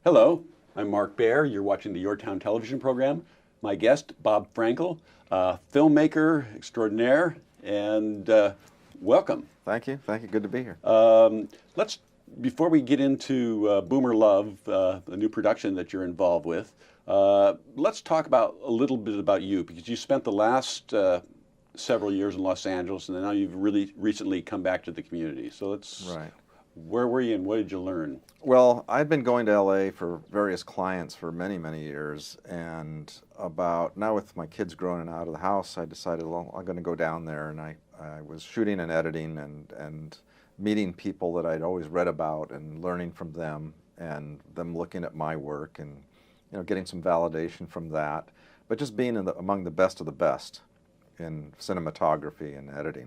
Hello, I'm Mark Baer. You're watching the YourTown television program. My guest, Bob Franco, filmmaker extraordinaire, and welcome. Thank you. Thank you. Good to be here. Let's, before we get into Boomer Love, the new production that you're involved with, let's talk about a little bit about you, because you spent the last several years in Los Angeles, and then now you've really recently come back to the community. So Right. where were you and what did you learn? Well, I'd been going to LA for various clients for many, many years, and about now with my kids growing out of the house, I decided, well, I'm going to go down there, and I was shooting and editing and meeting people that I'd always read about and learning from them and them looking at my work and getting some validation from that, but just being among the best of the best in cinematography and editing.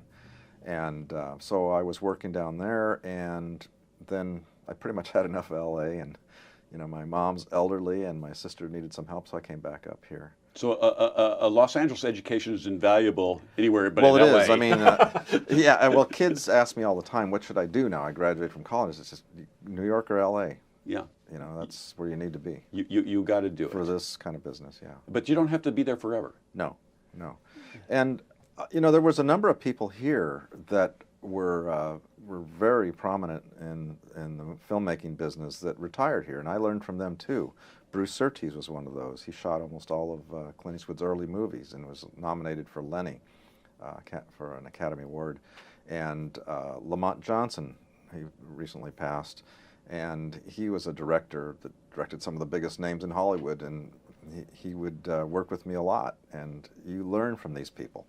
And so I was working down there, and then I pretty much had enough of LA, and my mom's elderly and my sister needed some help, so I came back up here. So a Los Angeles education is invaluable anywhere but Well, in it LA. is. I mean, yeah, well, kids ask me all the time, what should I do now? I graduated from college. It's just New York or LA. Yeah. That's where you need to be. You got to do it. For this kind of business, yeah. But you don't have to be there forever. No, no. And, there was a number of people here that were very prominent in the filmmaking business that retired here, and I learned from them too. Bruce Surtees was one of those. He shot almost all of Clint Eastwood's early movies and was nominated for Lenny for an Academy Award. And Lamont Johnson, he recently passed, and he was a director that directed some of the biggest names in Hollywood, and he would work with me a lot, and you learn from these people.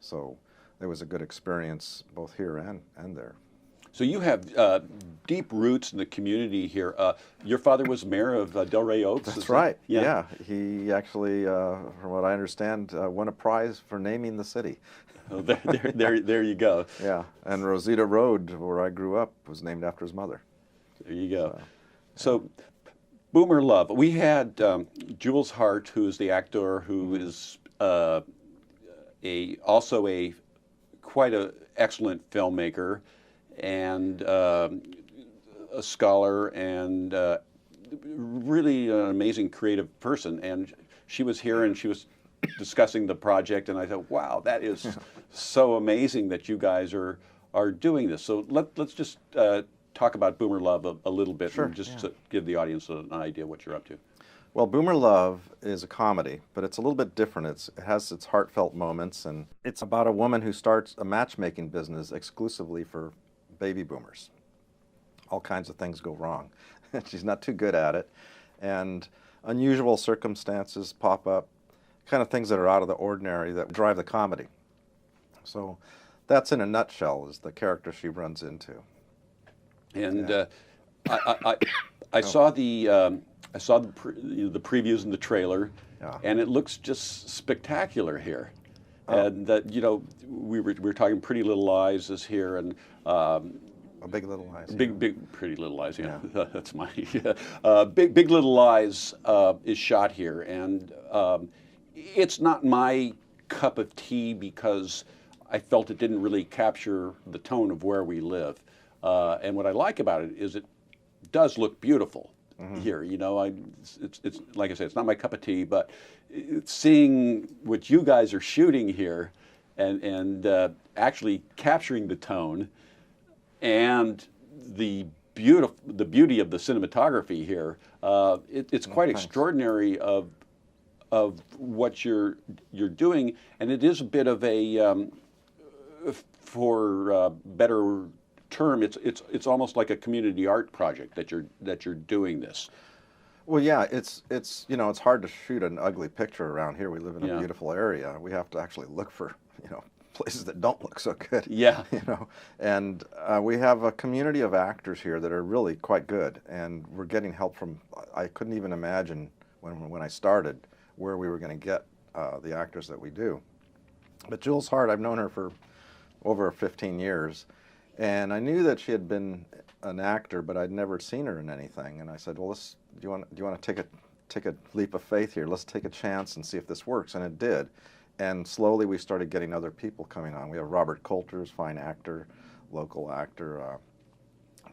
So it was a good experience both here and there. So you have deep roots in the community here. Your father was mayor of Delray Oaks. That's right. Yeah. He actually, from what I understand, won a prize for naming the city. Oh, there you go. Yeah, and Rosita Road, where I grew up, was named after his mother. There you go. So Boomer Love. We had Jules Hart, who is the actor, who is also a quite a excellent filmmaker and a scholar and really an amazing creative person. And she was here and she was discussing the project, and I thought, wow, that is so amazing that you guys are doing this. So let's just talk about Boomer Love a little bit, Sure, and just to give the audience an idea what you're up to. Well, Boomer Love is a comedy, but it's a little bit different. It has its heartfelt moments, and it's about a woman who starts a matchmaking business exclusively for baby boomers. All kinds of things go wrong. She's not too good at it, and unusual circumstances pop up, kind of things that are out of the ordinary that drive the comedy. So that's in a nutshell is the character she runs into. And I saw the previews and the trailer, Yeah. and it looks just spectacular here. Oh. And that we were talking Pretty Little Lies is here, and A Big Little Lies. Big Pretty Little Lies. Yeah, that's my Big Little Lies is shot here, and it's not my cup of tea because I felt it didn't really capture the tone of where we live. And what I like about it is it does look beautiful. Here, it's like I said, it's not my cup of tea, but seeing what you guys are shooting here, and actually capturing the tone, and the beauty of the cinematography here, it's quite extraordinary of what you're doing, and it is a bit of a, for better term, it's almost like a community art project that you're doing this. Well, yeah, it's hard to shoot an ugly picture around here. We live in a Yeah. beautiful area. We have to actually look for places that don't look so good. Yeah. And we have a community of actors here that are really quite good, and we're getting help from. I couldn't even imagine when I started where we were going to get the actors that we do. But Jules Hart, I've known her for over 15 years. And I knew that she had been an actor, but I'd never seen her in anything. And I said, "Well, do you want to take a leap of faith here? Let's take a chance and see if this works." And it did. And slowly we started getting other people coming on. We have Robert Coulter's fine actor, local actor,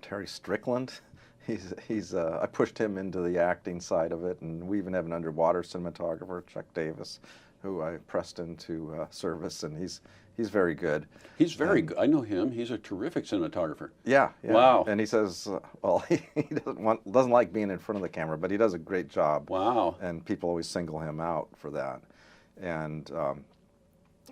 Terry Strickland. I pushed him into the acting side of it, and we even have an underwater cinematographer, Chuck Davis, who I pressed into service, and he's very good. He's very good. I know him. He's a terrific cinematographer. Yeah, yeah. Wow. And he says, well, he doesn't like being in front of the camera, but he does a great job. Wow. And people always single him out for that. And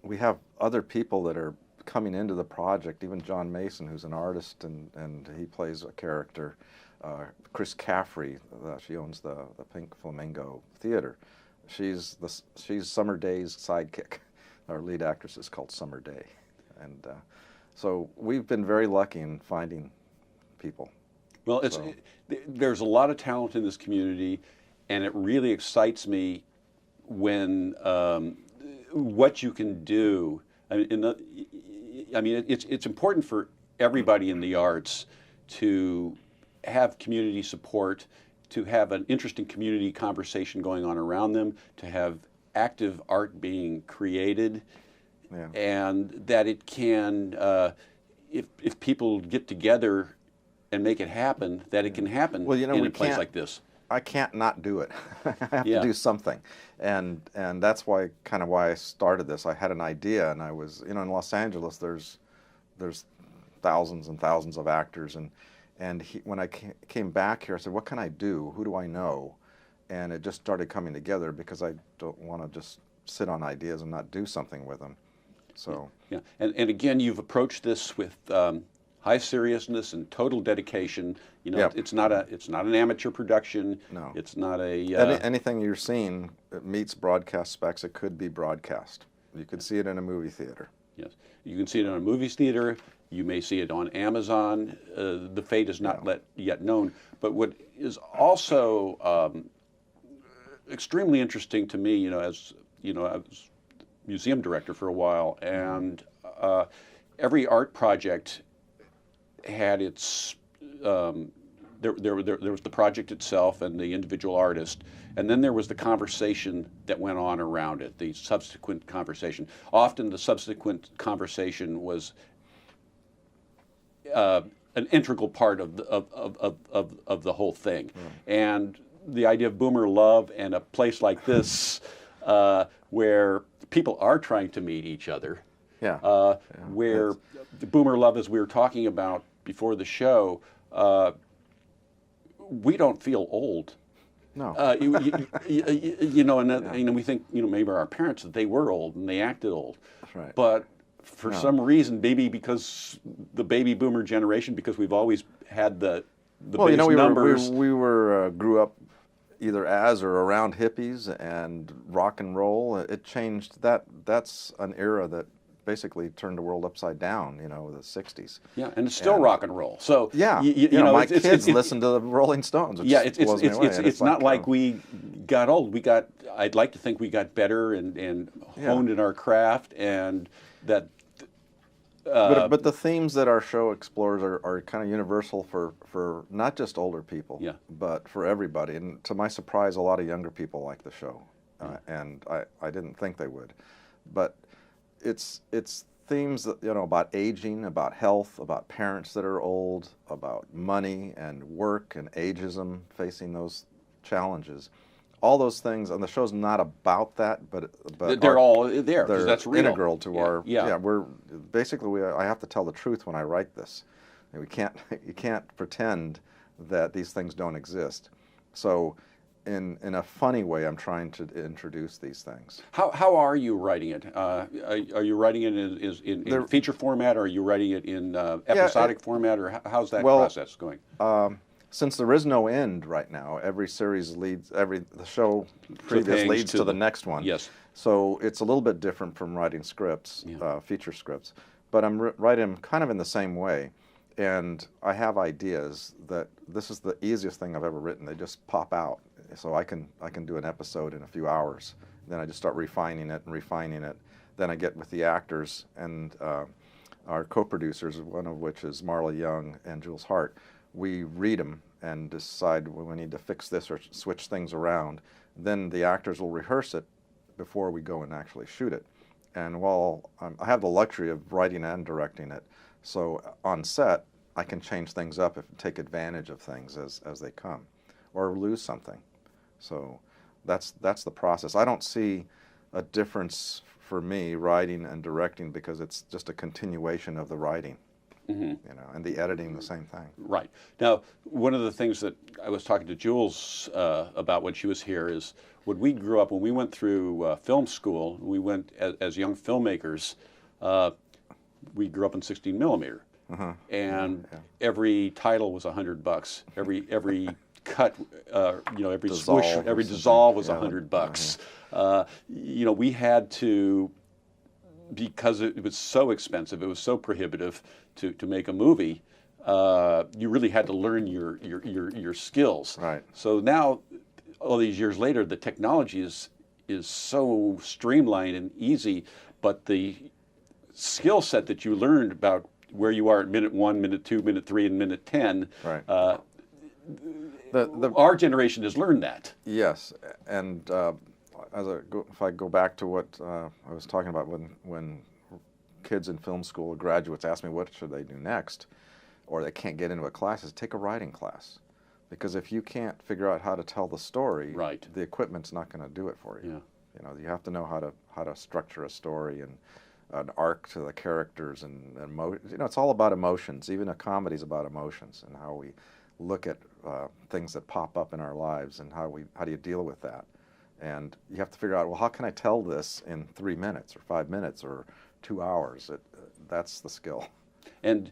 we have other people that are coming into the project, even John Mason, who's an artist, and he plays a character. Chris Caffrey, she owns the Pink Flamingo Theater. She's Summer Day's sidekick. Our lead actress is called Summer Day. And so we've been very lucky in finding people. Well, there's a lot of talent in this community, and it really excites me when what you can do. It's important for everybody in the arts to have community support, to have an interesting community conversation going on around them, to have active art being created, and that it can, if people get together and make it happen, that it can happen in a place like this. I can't not do it. I have to do something, and that's why I started this. I had an idea, and I was, in Los Angeles, there's thousands and thousands of actors, and when I came back here, I said, what can I do? Who do I know? And it just started coming together, because I don't want to just sit on ideas and not do something with them. So yeah, and again, you've approached this with high seriousness and total dedication. It's not an amateur production. No, it's not a anything you're seeing, it meets broadcast specs. It could be broadcast. You could see it in a movie theater. Yes, you can see it in a movie theater. You may see it on Amazon. The fate is not yet known. But what is also extremely interesting to me, I was museum director for a while, and every art project had its there was the project itself and the individual artist, and then there was the conversation that went on around it, the subsequent conversation. Often the subsequent conversation was an integral part of the whole thing. And the idea of boomer love and a place like this where people are trying to meet each other, where the boomer love, as we were talking about before the show, we don't feel old. No. And we think, maybe our parents, they were old and they acted old. That's right. But for some reason, maybe because the baby boomer generation, because we've always had the base numbers. We grew up either as or around hippies and rock and roll. It changed. That's an era that basically turned the world upside down, the 60s. Yeah, and it's still rock and roll. So yeah, my kids listen to the Rolling Stones. It's not like we got old. I'd like to think we got better and honed in our craft, and that. But the themes that our show explores are kind of universal for not just older people, but for everybody. And to my surprise, a lot of younger people like the show, and I didn't think they would. But it's themes that, about aging, about health, about parents that are old, about money and work and ageism, facing those challenges. All those things, and the show's not about that, but they're all there. They're that's real. Integral to our. We're basically I have to tell the truth when I write this. And you can't pretend that these things don't exist. So, in a funny way, I'm trying to introduce these things. How are you writing it? Are you writing it in feature format, or are you writing it in episodic format, or how's that process going? Since there is no end right now, every series the show previous leads to the next one. Yes. So it's a little bit different from writing scripts, feature scripts. But I'm writing them kind of in the same way. And I have ideas that this is the easiest thing I've ever written. They just pop out. So I can do an episode in a few hours. Then I just start refining it. Then I get with the actors and our co-producers, one of which is Marla Young and Jules Hart. We read them and decide we need to fix this or switch things around. Then the actors will rehearse it before we go and actually shoot it. And while I have the luxury of writing and directing it, so on set I can change things up, take advantage of things as they come, or lose something. So that's the process. I don't see a difference for me writing and directing because it's just a continuation of the writing. You know, and the editing, the same thing. Right. Now, one of the things that I was talking to Jules about when she was here is when we grew up, when we went through film school, we went as young filmmakers, we grew up in 16 millimeter. And every title was $100. Every cut, you know, every Dissolve swoosh, every or dissolve was something. $100. You know, we had to, because it was so expensive, it was so prohibitive to make a movie. You really had to learn your skills. Right. So now, all these years later, the technology is so streamlined and easy, but the skill set that you learned about where you are at minute 1, minute 2, minute 3, and minute 10. Right. Our generation has learned that. Yes, and if I go back to what I was talking about when kids in film school, graduates ask me what should they do next, or they can't get into a class, is take a writing class. Because if you can't figure out how to tell the story, right, the equipment's not going to do it for you. Yeah. You know, you have to know how to structure a story and an arc to the characters and you know, it's all about emotions. Even a comedy's about emotions and how we look at things that pop up in our lives and how do you deal with that. And you have to figure out, well, how can I tell this in 3 minutes or 5 minutes or 2 hours? That's the skill. And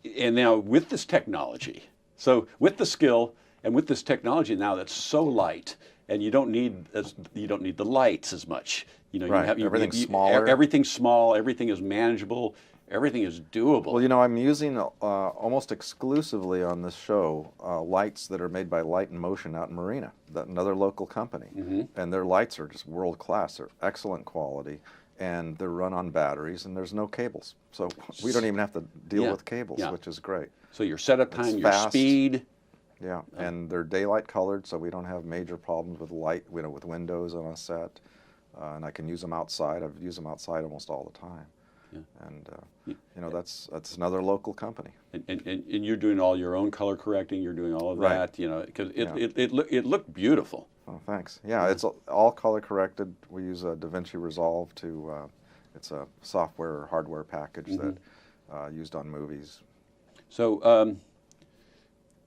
now with this technology, so with the skill and with this technology now that's so light, and you don't need the lights as much. You know, right. Everything's smaller. Everything's small. Everything is manageable. Everything is doable. Well, you know, I'm using almost exclusively on this show lights that are made by Light and Motion out in Marina, another local company. And their lights are just world class. They're excellent quality, and they're run on batteries, and there's no cables. So we don't even have to deal with cables, which is great. So your setup time, your speed. Yeah, and they're daylight colored, so we don't have major problems with light, you know, with windows on a set. And I can use them outside. I've used them outside almost all the time. And you know, that's another local company. And you're doing all your own color correcting. You're doing all of that. You know, because it looked beautiful. Oh, thanks. Yeah, it's all color corrected. We use a DaVinci Resolve it's a software or hardware package that used on movies. So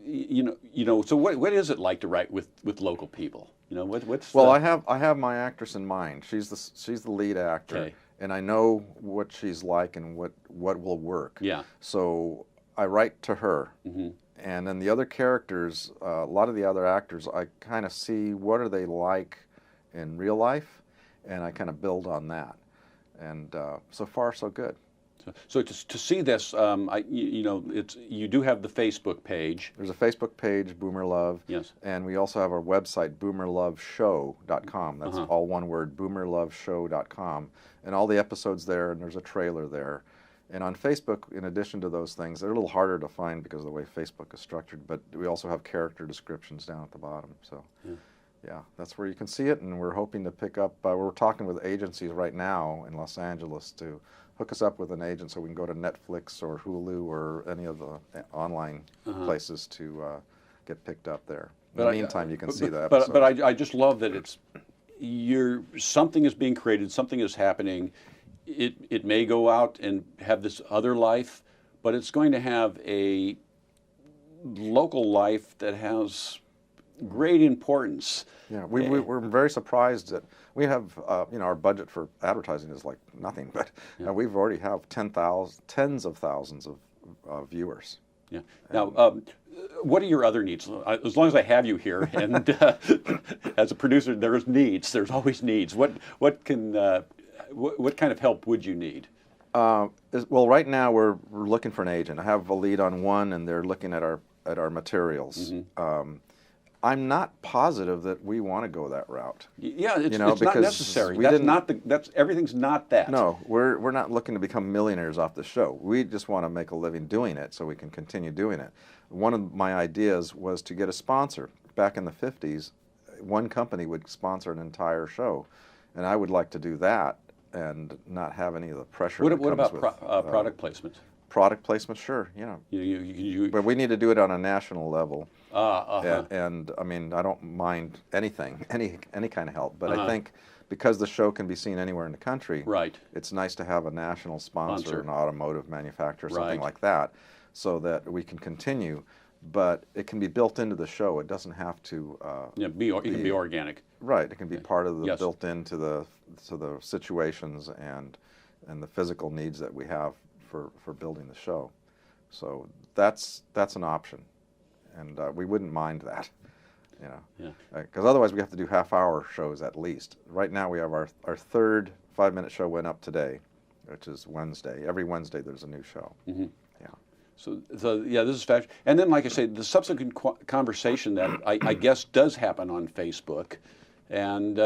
you know. So what is it like to write with local people? You know, what's well, I have my actress in mind. She's the lead actor. Okay. And I know what she's like and what will work. Yeah. So I write to her. And then the other characters, a lot of the other actors, I kind of see what are they like in real life, and I kind of build on that. And so far, so good. So to see this, you know, you do have the Facebook page. There's a Facebook page, Boomer Love. Yes. And we also have our website, boomerloveshow.com. That's all one word, boomerloveshow.com. And all the episodes there, and there's a trailer there. And on Facebook, in addition to those things, they're a little harder to find because of the way Facebook is structured, but we also have character descriptions down at the bottom. So, yeah, that's where you can see it, and we're hoping to pick up, we're talking with agencies right now in Los Angeles to hook us up with an agent so we can go to Netflix or Hulu or any of the online places to get picked up there. In the meantime, you can see the episode. But I just love that something is being created, something is happening. It may go out and have this other life, but it's going to have a local life that has great importance. Yeah, we're very surprised that we have, you know, our budget for advertising is like nothing, but we've already have tens of thousands of viewers. Yeah. Now, what are your other needs? As long as I have you here, and as a producer, there's needs. There's always needs. What kind of help would you need? Well, right now we're looking for an agent. I have a lead on one, and they're looking at our materials. I'm not positive that we want to go that route. Yeah, it's not necessary. Everything's not that. No, we're not looking to become millionaires off the show. We just want to make a living doing it so we can continue doing it. One of my ideas was to get a sponsor. Back in the 50s, one company would sponsor an entire show, and I would like to do that and not have any of the pressure. What about product placement? Product placement, sure, but we need to do it on a national level. And I mean, I don't mind anything, any kind of help, but I think because the show can be seen anywhere in the country, it's nice to have a national sponsor, an automotive manufacturer, something like that, so that we can continue. But it can be built into the show. It doesn't have to. It can be organic. Right. It can be part of the built into the situations and the physical needs that we have for building the show. So that's an option, and we wouldn't mind that, because otherwise we have to do half-hour shows at least. Right now we have our third 5-minute show went up today, which is Wednesday. Every Wednesday there's a new show. So yeah, this is fascinating. And then, like I say, the subsequent conversation that I guess does happen on Facebook, and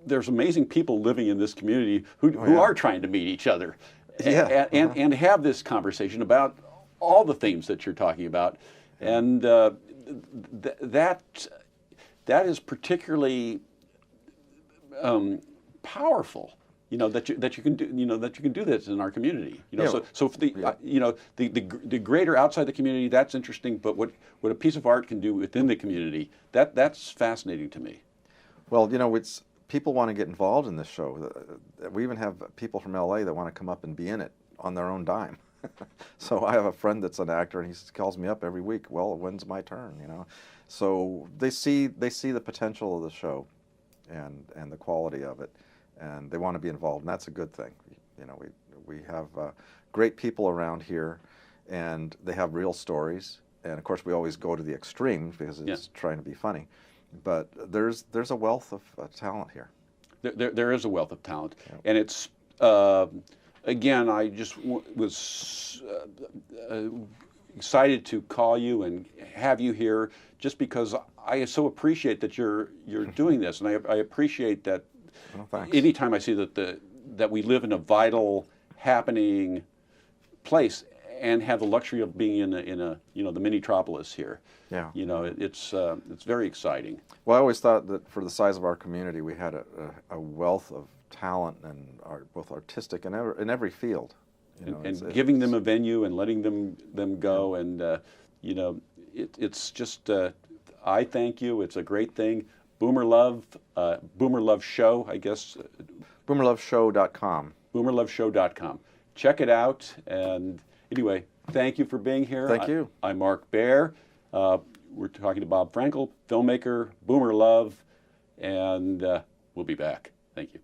there's amazing people living in this community who are trying to meet each other, and have this conversation about all the themes that you're talking about, and that is particularly powerful. That you can do this in our community. So for the greater outside the community, that's interesting. But what a piece of art can do within the community, that's fascinating to me. Well, it's people want to get involved in this show. We even have people from LA that want to come up and be in it on their own dime. So I have a friend that's an actor, and he calls me up every week. Well, when's my turn? So they see the potential of the show, and the quality of it. And they want to be involved, and that's a good thing. We have great people around here, and they have real stories. And of course, we always go to the extremes because it's trying to be funny. But there's a wealth of talent here. There is a wealth of talent, and it's again, I just was excited to call you and have you here, just because I so appreciate that you're doing this, and I appreciate that. Well, anytime I see that we live in a vital, happening place and have the luxury of being in a the mini-tropolis here. It's very exciting. Well, I always thought that for the size of our community, we had a wealth of talent and both artistic and in every field. And giving them a venue and letting them go, and it's just I thank you. It's a great thing. Boomer Love Show, I guess. BoomerLoveShow.com. BoomerLoveShow.com. Check it out. And anyway, thank you for being here. Thank you. I'm Mark Baer. We're talking to Bob Franco, filmmaker, Boomer Love, and we'll be back. Thank you.